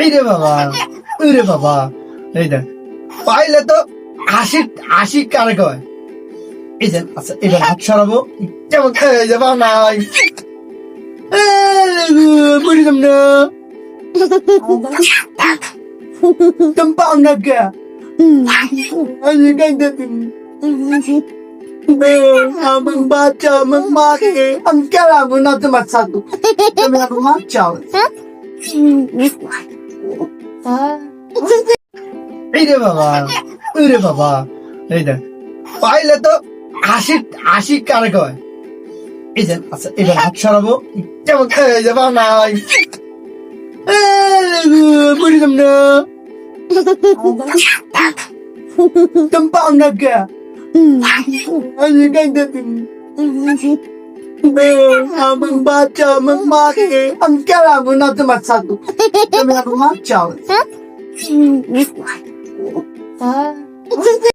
এই রে বাবা, ওই রে বাবা, এই দেখ পাইলে তো হাসি হাসি কারে কয়। এই যে আচ্ছা এবার হাত সরাবো কেমন এই যে বাবা নাই বুঝলাম না তুমি পাও না কে আমার বাচ্চা আমার মাকে আমি কেলাবো না তোমার সাথে তুমি আমার মা চাও এই রে বাবা, ওই রে বাবা, এই দেখ পাইলে তো হাসি হাসি কারে কয়। এই যে আচ্ছা এবার হাত সরাবো কেমন এই যে বাবা নাই বুঝলাম না তুমি পাও না কে আমার বাচ্চা আমার মাকে আমি কেলাবো না তোমার সাথে তুমি আমার মা চাও